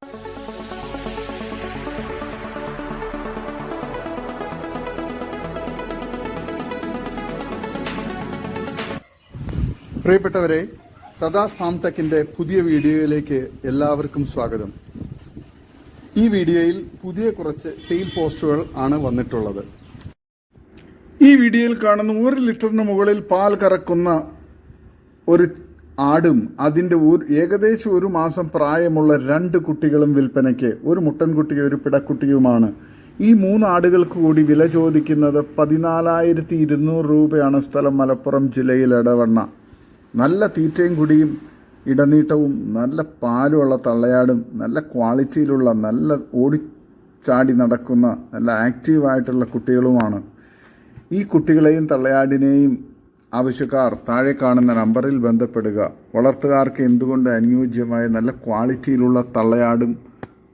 പ്രിയപ്പെട്ടവരെ, സദാസ് ഫാം ടെക്കിന്റെ പുതിയ വീഡിയോയിലേക്ക് എല്ലാവർക്കും സ്വാഗതം. ഈ വീഡിയോയിൽ പുതിയ കുറച്ച് സെയിൽ പോസ്റ്റുകൾ ആണ് വന്നിട്ടുള്ളത്. ഈ വീഡിയോയിൽ കാണുന്ന 1 ലിറ്ററിന് മുകളിൽ പാൽ കറക്കുന്ന ഒരു ആടും അതിന്റെ ഏകദേശം 1 മാസം പ്രായമുള്ള 2 കുട്ടികളും വിൽപ്പനയ്ക്ക്. ഒരു മുട്ടൻകുട്ടിയും ഒരു പിടക്കുട്ടിയുമാണ്. ഈ 3 ആടുകൾക്ക് കൂടി വില ചോദിക്കുന്നത് 14,200 രൂപയാണ്. സ്ഥലം മലപ്പുറം ജില്ലയിൽ എടവണ്ണ. നല്ല തീറ്റയും കുടിയും ഇടനീട്ടവും നല്ല പാലുമുള്ള തള്ളയാടും നല്ല ക്വാളിറ്റിയിലുള്ള നല്ല ഓടിച്ചാടി നടക്കുന്ന നല്ല ആക്റ്റീവായിട്ടുള്ള കുട്ടികളുമാണ്. ഈ കുട്ടികളെയും തള്ളയാടിനെയും ആവശ്യക്കാർ താഴെ കാണുന്ന നമ്പറിൽ ബന്ധപ്പെടുക. വളർത്തുകാർക്ക് എന്തുകൊണ്ട് അനുയോജ്യമായ നല്ല ക്വാളിറ്റിയിലുള്ള തള്ളയാടും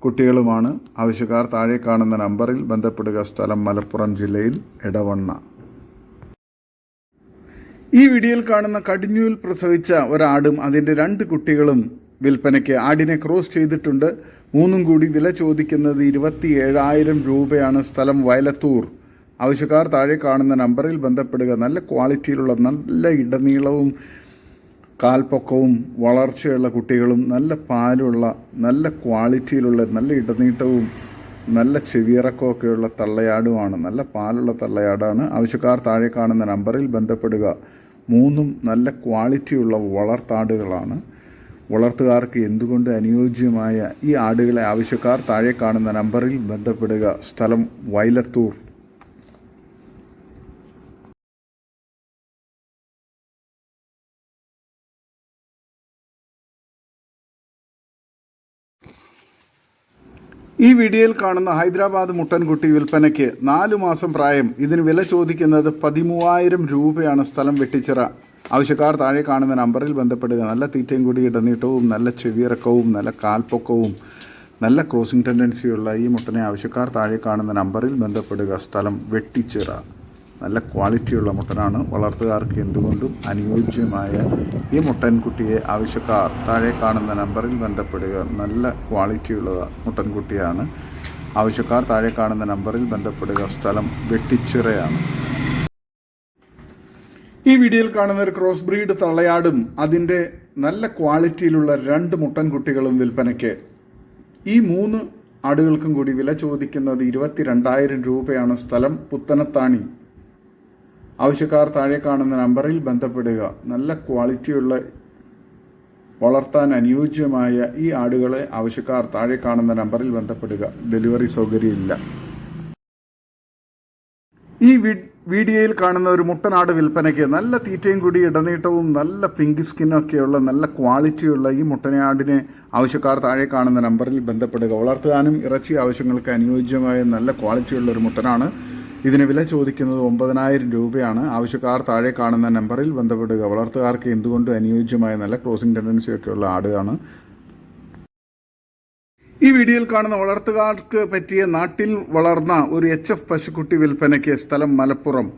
കുട്ടികളുമാണ്. ആവശ്യക്കാർ താഴെ കാണുന്ന നമ്പറിൽ ബന്ധപ്പെടുക. സ്ഥലം മലപ്പുറം ജില്ലയിൽ എടവണ്ണ. ഈ വീഡിയോയിൽ കാണുന്ന കടിഞ്ഞൂൽ പ്രസവിച്ച ഒരാടും അതിൻ്റെ 2 കുട്ടികളും വിൽപ്പനയ്ക്ക്. ആടിനെ ക്രോസ് ചെയ്തിട്ടുണ്ട്. 3 കൂടി വില ചോദിക്കുന്നത് 27,000 രൂപയാണ്. സ്ഥലം വയലത്തൂർ. ആവശ്യക്കാർ താഴെ കാണുന്ന നമ്പറിൽ ബന്ധപ്പെടുക. നല്ല ക്വാളിറ്റിയിലുള്ള നല്ല ഇടനീളവും കാൽപ്പൊക്കവും വളർച്ചയുള്ള കുട്ടികളും നല്ല പാലുള്ള നല്ല ക്വാളിറ്റിയിലുള്ള നല്ല ഇടനീട്ടവും നല്ല ചെവിയിറക്കമൊക്കെയുള്ള തള്ളയാടുമാണ്. നല്ല പാലുള്ള തള്ളയാടാണ്. ആവശ്യക്കാർ താഴെ കാണുന്ന നമ്പറിൽ ബന്ധപ്പെടുക. 3 നല്ല ക്വാളിറ്റിയുള്ള വളർത്താടുകളാണ്. വളർത്തുകാർക്ക് എന്തുകൊണ്ട് അനുയോജ്യമായ ഈ ആടുകളെ ആവശ്യക്കാർ താഴെ കാണുന്ന നമ്പറിൽ ബന്ധപ്പെടുക. സ്ഥലം വയലത്തൂർ. ഈ വീഡിയോയിൽ കാണുന്ന ഹൈദരാബാദ് മുട്ടൻകുട്ടി വിൽപ്പനയ്ക്ക്. 4 മാസം പ്രായം. ഇതിന് വില ചോദിക്കുന്നത് 13,000 രൂപയാണ്. സ്ഥലം വെട്ടിച്ചിറ. ആവശ്യക്കാർ താഴെ കാണുന്ന നമ്പറിൽ ബന്ധപ്പെടുക. നല്ല തീറ്റയും കൂടി ഇടനീട്ടവും നല്ല ചെവിയിറക്കവും നല്ല കാൽപ്പൊക്കവും നല്ല ക്രോസിംഗ് ടെൻഡൻസിയുള്ള ഈ മുട്ടനെ ആവശ്യക്കാർ താഴെ കാണുന്ന നമ്പറിൽ ബന്ധപ്പെടുക. സ്ഥലം വെട്ടിച്ചിറ. നല്ല ക്വാളിറ്റിയുള്ള മുട്ടനാണ്. വളർത്തുകാർക്ക് എന്തുകൊണ്ടും അനുയോജ്യമായ ഈ മുട്ടൻകുട്ടിയെ ആവശ്യക്കാർ താഴെ കാണുന്ന നമ്പറിൽ ബന്ധപ്പെടുക. നല്ല ക്വാളിറ്റിയുള്ള മുട്ടൻകുട്ടിയാണ്. ആവശ്യക്കാർ താഴെ കാണുന്ന നമ്പറിൽ ബന്ധപ്പെടുക. സ്ഥലം വെട്ടിച്ചിറയാണ്. ഈ വീഡിയോയിൽ കാണുന്ന ഒരു ക്രോസ് ബ്രീഡ് തള്ളയാടും അതിൻ്റെ നല്ല ക്വാളിറ്റിയിലുള്ള 2 മുട്ടൻകുട്ടികളും വിൽപ്പനയ്ക്ക്. ഈ 3 ആടുകൾക്കും കൂടി വില ചോദിക്കുന്നത് 22,000 രൂപയാണ്. സ്ഥലം പുത്തനത്താണി. ആവശ്യക്കാർ താഴെ കാണുന്ന നമ്പറിൽ ബന്ധപ്പെടുക. നല്ല ക്വാളിറ്റിയുള്ള വളർത്താൻ അനുയോജ്യമായ ഈ ആടുകളെ ആവശ്യക്കാർ താഴെ കാണുന്ന നമ്പറിൽ ബന്ധപ്പെടുക. ഡെലിവറി സൗകര്യമില്ല. ഈ വീഡിയോയിൽ കാണുന്ന ഒരു മുട്ടനാട് വിൽപ്പനയ്ക്ക്. നല്ല തീറ്റയും കൂടി ഇടനീട്ടവും നല്ല പിങ്ക് സ്കിന്നൊക്കെയുള്ള നല്ല ക്വാളിറ്റിയുള്ള ഈ മുട്ടനാടിനെ ആവശ്യക്കാർ താഴെ കാണുന്ന നമ്പറിൽ ബന്ധപ്പെടുക. വളർത്താനും ഇറച്ചി ആവശ്യങ്ങൾക്ക് അനുയോജ്യമായ നല്ല ക്വാളിറ്റിയുള്ള ഒരു മുട്ടനാണ്. ഇതിന് വില ചോദിക്കുന്നത് 9,000 രൂപയാണ്. ആവശ്യക്കാർ താഴെ കാണുന്ന നമ്പറിൽ ബന്ധപ്പെടുക. വളർത്തുകാർക്ക് എന്തുകൊണ്ട് അനുയോജ്യമായ നല്ല ക്രോസിംഗ് ടെൻഡൻസിയൊക്കെയുള്ള ആടാണ്. ഈ വീഡിയോയിൽ കാണുന്ന വളർത്തുകാർക്ക് പറ്റിയ നാട്ടിൽ വളർന്ന ഒരു HF പശുക്കുട്ടി വിൽപ്പനയ്ക്ക്. സ്ഥലം മലപ്പുറം.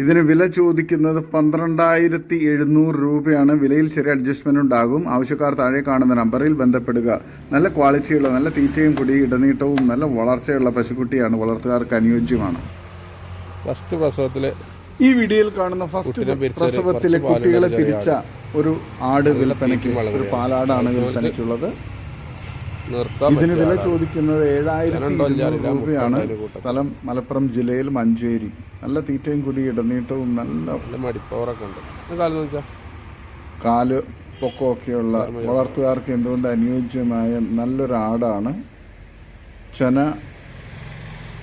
ഇതിന് വില ചോദിക്കുന്നത് 12,700 രൂപയാണ്. വിലയിൽ ചെറിയ അഡ്ജസ്റ്റ്മെന്റ് ഉണ്ടാകും. ആവശ്യക്കാർ താഴെ കാണുന്ന നമ്പറിൽ ബന്ധപ്പെടുക. നല്ല ക്വാളിറ്റിയുള്ള നല്ല തീറ്റയും കൂടി ഇടനീട്ടവും നല്ല വളർച്ചയുള്ള പശുക്കുട്ടിയാണ്. വളർത്തുകാർക്ക് അനുയോജ്യമാണ്. ഫസ്റ്റ് പ്രസവത്തില് ഈ വീഡിയോയിൽ കാണുന്ന ഫസ്റ്റ് പ്രസവത്തിലെ കുട്ടികളെ പിരിച്ച ഒരു ആട് വിൽപ്പനയ്ക്ക്. ഒരു പാലാടാണ് വിൽപ്പനയ്ക്കുള്ളത്. ഇതിന് വില ചോദിക്കുന്നത് 7,200 രൂപയാണ്. സ്ഥലം മലപ്പുറം ജില്ലയിൽ മഞ്ചേരി. നല്ല തീറ്റയും കൂടി ഇടനീട്ടവും നല്ല മടിപ്പവറൊക്കെ ഉണ്ട്. കാല് പൊക്കമൊക്കെയുള്ള വളർത്തുകാർക്ക് എന്തുകൊണ്ട് അനുയോജ്യമായ നല്ലൊരു ആടാണ്. ചെന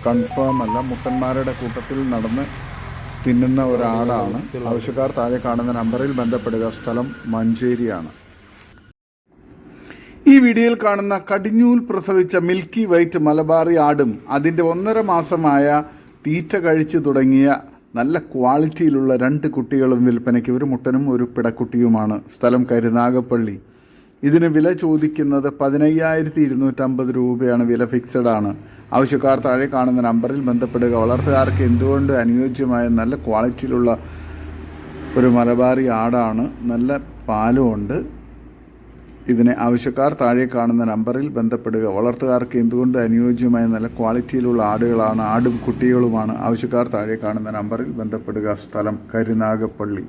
കൺഫേം അല്ല. മുട്ടന്മാരുടെ കൂട്ടത്തിൽ നടന്ന് തിന്നുന്ന ഒരാടാണ്. ആവശ്യക്കാർ താഴെ കാണുന്ന നമ്പറിൽ ബന്ധപ്പെടുക. സ്ഥലം മഞ്ചേരിയാണ്. ഈ വീഡിയോയിൽ കാണുന്ന കടിഞ്ഞൂൽ പ്രസവിച്ച മിൽക്കി വൈറ്റ് മലബാറി ആടും അതിൻ്റെ 1.5 മാസമായ തീറ്റ കഴിച്ചു തുടങ്ങിയ നല്ല ക്വാളിറ്റിയിലുള്ള 2 കുട്ടികളും വിൽപ്പനയ്ക്ക്. ഒരു മുട്ടനും ഒരു പിടക്കുട്ടിയുമാണ്. സ്ഥലം കരുനാഗപ്പള്ളി. ഇതിന് വില ചോദിക്കുന്നത് 15,250 രൂപയാണ്. വില ഫിക്സഡ് ആണ്. ആവശ്യക്കാർ താഴെ കാണുന്ന നമ്പറിൽ ബന്ധപ്പെടുക. വളർത്തുകാർക്ക് എന്തുകൊണ്ട് അനുയോജ്യമായ നല്ല ക്വാളിറ്റിയിലുള്ള ഒരു മലബാറി ആടാണ്. നല്ല പാലുമുണ്ട്. ഇതിന് ആവശ്യക്കാർ താഴെ കാണുന്ന നമ്പറിൽ ബന്ധപ്പെടുക. വളർത്തുകാർക്ക് എന്തുകൊണ്ട് അനുയോജ്യമായ നല്ല ക്വാളിറ്റിയിലുള്ള ആടുകളാണ്, ആടും കുട്ടികളുമാണ്. ആവശ്യക്കാർ താഴെ കാണുന്ന നമ്പറിൽ ബന്ധപ്പെടുക. സ്ഥലം കരുനാഗപ്പള്ളി.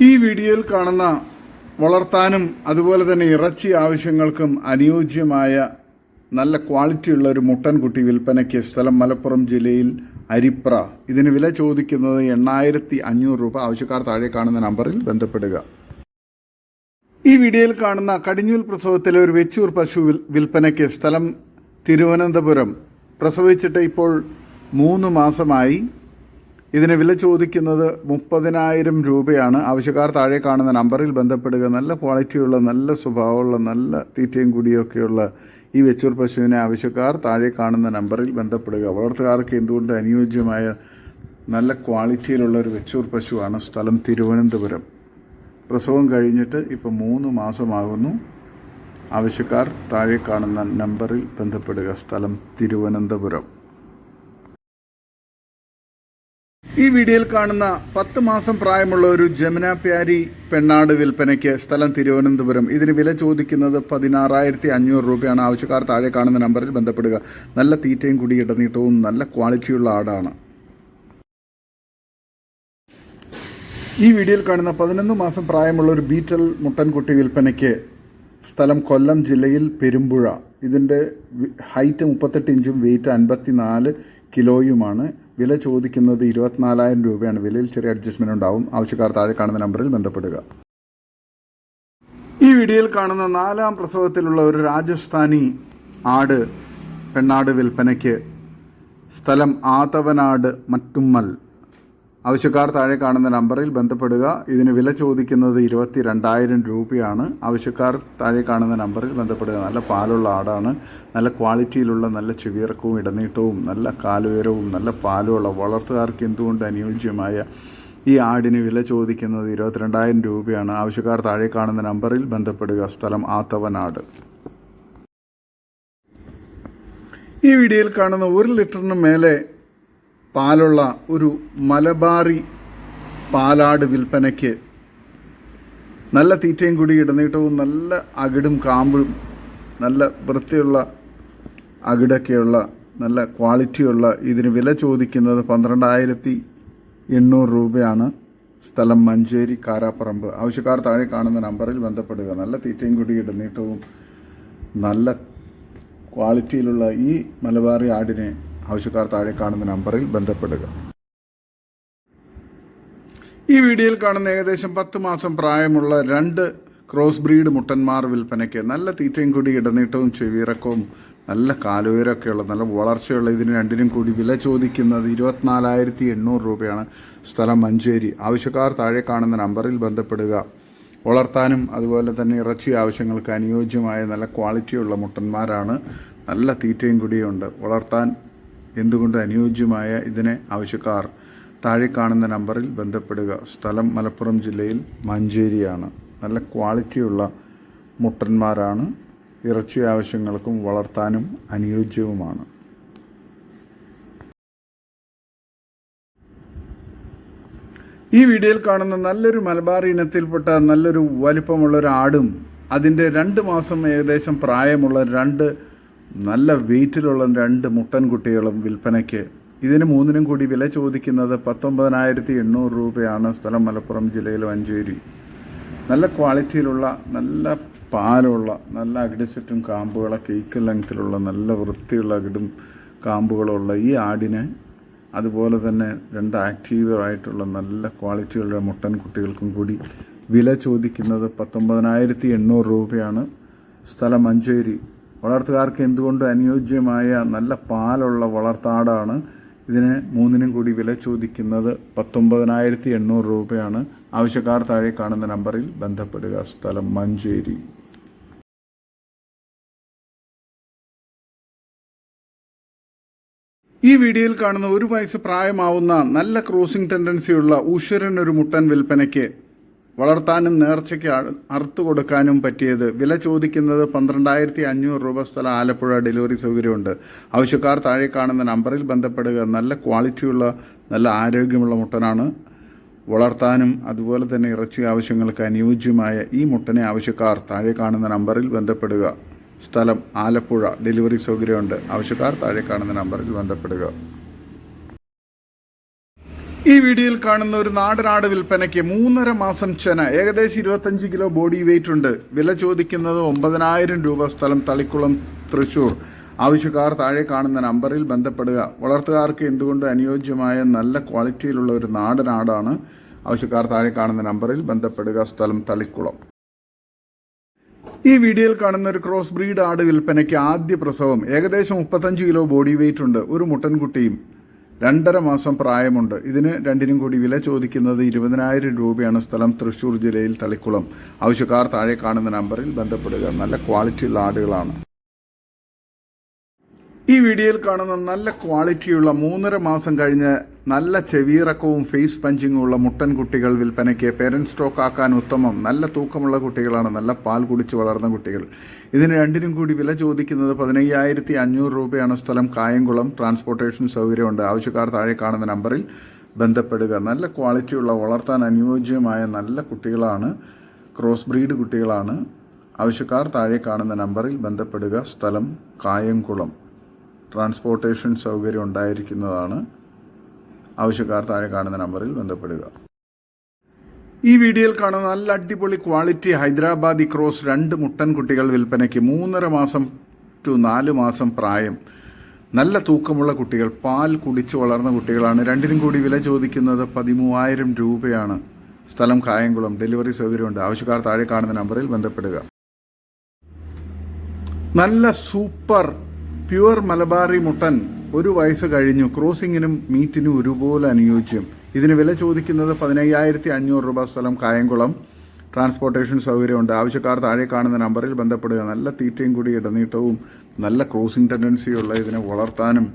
ഈ വീഡിയോയിൽ കാണുന്ന വളർത്താനും അതുപോലെ തന്നെ ഇറച്ചി ആവശ്യങ്ങൾക്കും അനുയോജ്യമായ നല്ല ക്വാളിറ്റിയുള്ള ഒരു മുട്ടൻകുട്ടി വിൽപ്പനയ്ക്ക്. സ്ഥലം മലപ്പുറം ജില്ലയിൽ അരിപ്ര. ഇതിന് വില ചോദിക്കുന്നത് 8500 രൂപ. ആവശ്യക്കാർ താഴെ കാണുന്ന നമ്പറിൽ ബന്ധപ്പെടുക. ഈ വീഡിയോയിൽ കാണുന്ന കടിഞ്ഞൂൽ പ്രസവത്തിലെ ഒരു വെച്ചൂർ പശു വിൽപ്പനയ്ക്ക്. സ്ഥലം തിരുവനന്തപുരം. പ്രസവിച്ചിട്ട് ഇപ്പോൾ 3 മാസമായി. ഇതിന് വില ചോദിക്കുന്നത് 30,000 രൂപയാണ്. ആവശ്യക്കാർ താഴെ കാണുന്ന നമ്പറിൽ ബന്ധപ്പെടുക. നല്ല ക്വാളിറ്റിയുള്ള, നല്ല സ്വഭാവമുള്ള, നല്ല തീറ്റയും കുടിയൊക്കെയുള്ള ഈ വെച്ചൂർ പശുവിനെ ആവശ്യക്കാർ താഴെ കാണുന്ന നമ്പറിൽ ബന്ധപ്പെടുക. വളർത്തുകാർക്ക് എന്തുകൊണ്ട് അനുയോജ്യമായ നല്ല ക്വാളിറ്റിയിലുള്ള ഒരു വെച്ചൂർ പശുവാണ്. സ്ഥലം തിരുവനന്തപുരം. പ്രസവം കഴിഞ്ഞിട്ട് ഇപ്പോൾ 3 മാസമാകുന്നു. ആവശ്യക്കാർ താഴെ കാണുന്ന നമ്പറിൽ ബന്ധപ്പെടുക. സ്ഥലം തിരുവനന്തപുരം. ഈ വീഡിയോയിൽ കാണുന്ന 10 മാസം പ്രായമുള്ള ഒരു ജമുന പ്യാരി പെണ്ണാട് വിൽപ്പനയ്ക്ക്. സ്ഥലം തിരുവനന്തപുരം. ഇതിന് വില ചോദിക്കുന്നത് 16,500 രൂപയാണ്. ആവശ്യക്കാർ താഴെ കാണുന്ന നമ്പറിൽ ബന്ധപ്പെടുക. നല്ല തീറ്റയും കുടി ഇടനീട്ടവും നല്ല ക്വാളിറ്റിയുള്ള ആടാണ്. ഈ വീഡിയോയിൽ കാണുന്ന 11 മാസം പ്രായമുള്ള ഒരു ബീറ്റൽ മുട്ടൻകുട്ടി വിൽപ്പനയ്ക്ക്. സ്ഥലം കൊല്ലം ജില്ലയിൽ പെരുമ്പുഴ. ഇതിൻ്റെ ഹൈറ്റ് 38 ഇഞ്ചും വെയിറ്റ് 54 കിലോയുമാണ്. വില ചോദിക്കുന്നത് 24,000 രൂപയാണ്. വിലയിൽ ചെറിയ അഡ്ജസ്റ്റ്മെൻറ്റ് ഉണ്ടാവും. ആവശ്യക്കാർ താഴെ കാണുന്ന നമ്പറിൽ ബന്ധപ്പെടുക. ഈ വീഡിയോയിൽ കാണുന്ന 4ാം പ്രസവത്തിലുള്ള ഒരു രാജസ്ഥാനി ആട് പെണ്ണാട് വിൽപ്പനയ്ക്ക്. സ്ഥലം ആതവനാട് മറ്റുമ്മൽ. ആവശ്യക്കാർ താഴെ കാണുന്ന നമ്പറിൽ ബന്ധപ്പെടുക. ഇതിന് വില ചോദിക്കുന്നത് 22,000 രൂപയാണ്. ആവശ്യക്കാർ താഴെ കാണുന്ന നമ്പറിൽ ബന്ധപ്പെടുക. നല്ല പാലുള്ള ആടാണ്. നല്ല ക്വാളിറ്റിയിലുള്ള, നല്ല ചെവിയിറക്കവും ഇടനീട്ടവും നല്ല കാലുയരവും നല്ല പാലുമുള്ള വളർത്തുകാർക്ക് എന്തുകൊണ്ട് അനുയോജ്യമായ ഈ ആടിന് വില ചോദിക്കുന്നത് 22,000 രൂപയാണ്. ആവശ്യക്കാർ താഴെ കാണുന്ന നമ്പറിൽ ബന്ധപ്പെടുക. സ്ഥലം ആത്തവനാട്. ഈ വീഡിയോയിൽ കാണുന്ന 1 ലിറ്ററിന് മേലെ പാലുള്ള ഒരു മലബാറി പാലാട് വിൽപ്പനയ്ക്ക്. നല്ല തീറ്റയും കൂടി ഇടനീട്ടവും നല്ല അകിടും കാമ്പും നല്ല വൃത്തിയുള്ള അകിടൊക്കെയുള്ള നല്ല ക്വാളിറ്റിയുള്ള ഇതിന് വില ചോദിക്കുന്നത് 12,800 രൂപയാണ്. സ്ഥലം മഞ്ചേരി കാരാപ്പറമ്പ്. ആവശ്യക്കാർ താഴെ കാണുന്ന നമ്പറിൽ ബന്ധപ്പെടുക. നല്ല തീറ്റയും കൂടി ഇടനീട്ടവും നല്ല ക്വാളിറ്റിയിലുള്ള ഈ മലബാറി ആടിനെ ആവശ്യക്കാർ താഴെ കാണുന്ന നമ്പറിൽ ബന്ധപ്പെടുക. ഈ വീഡിയോയിൽ കാണുന്ന ഏകദേശം 10 മാസം പ്രായമുള്ള 2 ക്രോസ് ബ്രീഡ് മുട്ടന്മാർ വിൽപ്പനയ്ക്ക്. നല്ല തീറ്റയും കൂടി ഇടനീട്ടവും ചെവിയിറക്കവും നല്ല കാലുയരൊക്കെയുള്ള നല്ല വളർച്ചയുള്ള ഇതിന് രണ്ടിനും കൂടി വില ചോദിക്കുന്നത് 24,800 രൂപയാണ്. സ്ഥലം മഞ്ചേരി. ആവശ്യക്കാർ താഴെ കാണുന്ന നമ്പറിൽ ബന്ധപ്പെടുക. വളർത്താനും അതുപോലെ തന്നെ ഇറച്ചി ആവശ്യങ്ങൾക്ക് അനുയോജ്യമായ നല്ല ക്വാളിറ്റിയുള്ള മുട്ടന്മാരാണ്. നല്ല തീറ്റയും കൂടിയുണ്ട്. വളർത്താൻ എന്തുകൊണ്ട് അനുയോജ്യമായ ഇതിനെ ആവശ്യക്കാർ താഴെ കാണുന്ന നമ്പറിൽ ബന്ധപ്പെടുക. സ്ഥലം മലപ്പുറം ജില്ലയിൽ മഞ്ചേരിയാണ്. നല്ല ക്വാളിറ്റിയുള്ള മുട്ടന്മാരാണ്. ഇറച്ചി ആവശ്യങ്ങൾക്കും വളർത്താനും അനുയോജ്യവുമാണ്. ഈ വീഡിയോയിൽ കാണുന്ന നല്ലൊരു മലബാർ ഇനത്തിൽപ്പെട്ട നല്ലൊരു വലിപ്പമുള്ളൊരു ആടും അതിൻ്റെ 2 മാസം ഏകദേശം പ്രായമുള്ള 2 നല്ല വെയിറ്റിലുള്ള 2 മുട്ടൻകുട്ടികളും വിൽപ്പനയ്ക്ക്. ഇതിന് 3നും കൂടി വില ചോദിക്കുന്നത് 19,800 രൂപയാണ്. സ്ഥലം മലപ്പുറം ജില്ലയിൽ മഞ്ചേരി. നല്ല ക്വാളിറ്റിയിലുള്ള നല്ല പാലുള്ള നല്ല അകിടിച്ചറ്റും കാമ്പുകളൊക്കെ ഈക്വൽ ലെങ്ത്തിലുള്ള നല്ല വൃത്തിയുള്ള അകിടും കാമ്പുകളുള്ള ഈ ആടിനെ അതുപോലെ തന്നെ 2 ആക്റ്റീവായിട്ടുള്ള നല്ല ക്വാളിറ്റിയുള്ള മുട്ടൻകുട്ടികൾക്കും കൂടി വില ചോദിക്കുന്നത് 19,800 രൂപയാണ്. സ്ഥലം മഞ്ചേരി. വളർത്തുകാർക്ക് എന്തുകൊണ്ട് അനുയോജ്യമായ നല്ല പാലുള്ള വളർത്താടാണ്. ഇതിന് 3നും കൂടി വില ചോദിക്കുന്നത് 19,800 രൂപയാണ്. ആവശ്യക്കാർ താഴെ കാണുന്ന നമ്പറിൽ ബന്ധപ്പെടുക. സ്ഥലം മഞ്ചേരി. ഈ വീഡിയോയിൽ കാണുന്ന 1 വയസ്സ് പ്രായമാവുന്ന നല്ല ക്രോസിംഗ് ടെൻഡൻസിയുള്ള ഉഷരൻ ഒരു മുട്ടൻ വിൽപ്പനയ്ക്ക്. വളർത്താനും നേർച്ചയ്ക്ക് അറുത്തു കൊടുക്കാനും പറ്റിയത്. വില ചോദിക്കുന്നത് 12,500 രൂപ. സ്ഥലം ആലപ്പുഴ. ഡെലിവറി സൗകര്യമുണ്ട്. ആവശ്യക്കാർ താഴെ കാണുന്ന നമ്പറിൽ ബന്ധപ്പെടുക. നല്ല ക്വാളിറ്റിയുള്ള നല്ല ആരോഗ്യമുള്ള മുട്ടനാണ്. വളർത്താനും അതുപോലെ തന്നെ ഇറച്ചി ആവശ്യങ്ങൾക്ക് അനുയോജ്യമായ ഈ മുട്ടനെ ആവശ്യക്കാർ താഴെ കാണുന്ന നമ്പറിൽ ബന്ധപ്പെടുക. സ്ഥലം ആലപ്പുഴ. ഡെലിവറി സൗകര്യമുണ്ട്. ആവശ്യക്കാർ താഴെ കാണുന്ന നമ്പറിൽ ബന്ധപ്പെടുക. ഈ വീഡിയോയിൽ കാണുന്ന ഒരു നാടനാട് വിൽപ്പനയ്ക്ക് 3.5 മാസം ചെന, ഏകദേശം 25 കിലോ ബോഡി വെയിറ്റ് ഉണ്ട്. വില ചോദിക്കുന്നത് 9,000 രൂപ. സ്ഥലം തളിക്കുളം, തൃശൂർ. ആവശ്യക്കാർ താഴെ കാണുന്ന നമ്പറിൽ ബന്ധപ്പെടുക. വളർത്തുകാർക്ക് എന്തുകൊണ്ട് അനുയോജ്യമായ നല്ല ക്വാളിറ്റിയിലുള്ള ഒരു നാടനാടാണ്. ആവശ്യക്കാർ താഴെ കാണുന്ന നമ്പറിൽ ബന്ധപ്പെടുക. സ്ഥലം തളിക്കുളം. ഈ വീഡിയോയിൽ കാണുന്ന ഒരു ക്രോസ് ബ്രീഡ് ആട് വിൽപ്പനയ്ക്ക് ആദ്യ പ്രസവം, ഏകദേശം 35 കിലോ ബോഡി വെയിറ്റ് ഉണ്ട്. ഒരു മുട്ടൻകുട്ടിയും 2.5 മാസം പ്രായമുണ്ട്. ഇതിന് രണ്ടിനും കൂടി വില ചോദിക്കുന്നത് 20,000 രൂപയാണ്. സ്ഥലം തൃശൂർ ജില്ലയിൽ തളിക്കുളം. ആവശ്യക്കാർ താഴെ കാണുന്ന നമ്പറിൽ ബന്ധപ്പെടുക. നല്ല ക്വാളിറ്റിയുള്ള ആടുകളാണ്. ഈ വീഡിയോയിൽ കാണുന്ന നല്ല ക്വാളിറ്റിയുള്ള 3.5 മാസം കഴിഞ്ഞ് നല്ല ചെവിയിറക്കവും ഫേസ് പഞ്ചിങ്ങും ഉള്ള മുട്ടൻകുട്ടികൾ വിൽപ്പനയ്ക്ക്. പേരന്റ് സ്റ്റോക്ക് ആക്കാൻ ഉത്തമം. നല്ല തൂക്കമുള്ള കുട്ടികളാണ്. നല്ല പാൽ കുടിച്ച് വളർന്ന കുട്ടികൾ. ഇതിന് രണ്ടിനും കൂടി വില ചോദിക്കുന്നത് 15,500 രൂപയാണ്. സ്ഥലം കായംകുളം. ട്രാൻസ്പോർട്ടേഷൻ സൗകര്യമുണ്ട്. ആവശ്യക്കാർ താഴെ കാണുന്ന നമ്പറിൽ ബന്ധപ്പെടുക. നല്ല ക്വാളിറ്റിയുള്ള വളർത്താൻ അനുയോജ്യമായ നല്ല കുട്ടികളാണ്. ക്രോസ് ബ്രീഡ് കുട്ടികളാണ്. ആവശ്യക്കാർ താഴെ കാണുന്ന നമ്പറിൽ ബന്ധപ്പെടുക. സ്ഥലം കായംകുളം. ട്രാൻസ്പോർട്ടേഷൻ സൗകര്യം ഉണ്ടായിരിക്കുന്നതാണ്. ആവശ്യക്കാർ താഴെ കാണുന്ന നമ്പറിൽ ബന്ധപ്പെടുക. ഈ വീഡിയോയിൽ കാണുന്ന നല്ല അടിപൊളി ക്വാളിറ്റി ഹൈദരാബാദി ക്രോസ് 2 മുട്ടൻകുട്ടികൾ വിൽപ്പനയ്ക്ക്. 3.5 മാസം to 4 മാസം പ്രായം. നല്ല തൂക്കമുള്ള കുട്ടികൾ. പാൽ കുടിച്ച് വളർന്ന കുട്ടികളാണ്. രണ്ടിനും കൂടി വില ചോദിക്കുന്നത് 13,000 രൂപയാണ്. സ്ഥലം കായംകുളം. ഡെലിവറി സൗകര്യമുണ്ട്. ആവശ്യക്കാർ താഴെ കാണുന്ന നമ്പറിൽ ബന്ധപ്പെടുക. നല്ല സൂപ്പർ പ്യുവർ മലബാറി മുട്ടൻ, 1 വയസ്സ് കഴിഞ്ഞു. ക്രോസിങ്ങിനും മീറ്റിനും ഒരുപോലെ അനുയോജ്യം. ഇതിന് വില ചോദിക്കുന്നത് 15,500 രൂപ. സ്ഥലം കായംകുളം. ട്രാൻസ്പോർട്ടേഷൻ സൗകര്യമുണ്ട്. ആവശ്യക്കാർ താഴെ കാണുന്ന നമ്പറിൽ ബന്ധപ്പെടുക. നല്ല തീറ്റയും കൂടി ഇടനീട്ടവും നല്ല ക്രോസിംഗ് ടെൻഡൻസിയുള്ള ഇതിനെ വളർത്താനും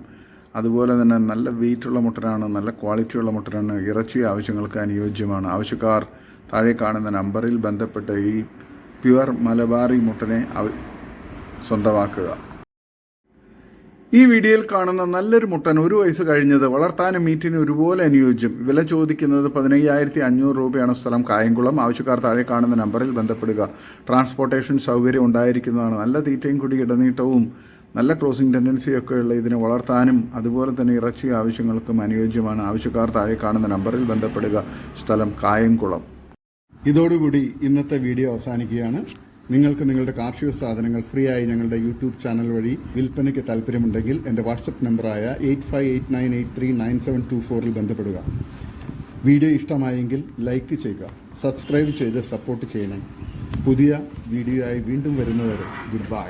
അതുപോലെ തന്നെ നല്ല വെയിറ്റുള്ള മുട്ടനാണ്. നല്ല ക്വാളിറ്റിയുള്ള മുട്ടനാണ്. ഇറച്ചി ആവശ്യങ്ങൾക്ക് അനുയോജ്യമാണ്. ആവശ്യക്കാർ താഴെ കാണുന്ന നമ്പറിൽ ബന്ധപ്പെട്ട് ഈ പ്യുവർ മലബാറി മുട്ടനെ സ്വന്തമാക്കുക. ഈ വീഡിയോയിൽ കാണുന്ന നല്ലൊരു മുട്ടൻ, 1 വയസ്സ് കഴിഞ്ഞത്, വളർത്താനും മീറ്റിനും ഒരുപോലെ അനുയോജ്യം. വില ചോദിക്കുന്നത് 15,500 രൂപയാണ്. സ്ഥലം കായംകുളം. ആവശ്യക്കാർ താഴെ കാണുന്ന നമ്പറിൽ ബന്ധപ്പെടുക. ട്രാൻസ്പോർട്ടേഷൻ സൗകര്യം ഉണ്ടായിരിക്കുന്നതാണ്. നല്ല തീറ്റയും കൂടി ഇടനീട്ടവും നല്ല ക്രോസിംഗ് ടെൻഡൻസിയൊക്കെ ഉള്ള ഇതിനെ വളർത്താനും അതുപോലെ തന്നെ ഇറച്ചി ആവശ്യങ്ങൾക്കും അനുയോജ്യമാണ്. ആവശ്യക്കാർ താഴെ കാണുന്ന നമ്പറിൽ ബന്ധപ്പെടുക. സ്ഥലം കായംകുളം. ഇതോടുകൂടി ഇന്നത്തെ വീഡിയോ അവസാനിക്കുകയാണ്. നിങ്ങൾക്ക് നിങ്ങളുടെ കാർഷിക സാധനങ്ങൾ ഫ്രീ ആയി ഞങ്ങളുടെ യൂട്യൂബ് ചാനൽ വഴി വിൽപ്പനയ്ക്ക് താല്പര്യമുണ്ടെങ്കിൽ എൻ്റെ വാട്സപ്പ് നമ്പറായ 8589839724 ബന്ധപ്പെടുക. വീഡിയോ ഇഷ്ടമായെങ്കിൽ ലൈക്ക് ചെയ്യുക, സബ്സ്ക്രൈബ് ചെയ്ത് സപ്പോർട്ട് ചെയ്യണം. പുതിയ വീഡിയോ ആയി വീണ്ടും വരുന്നവരെ ഗുഡ് ബൈ.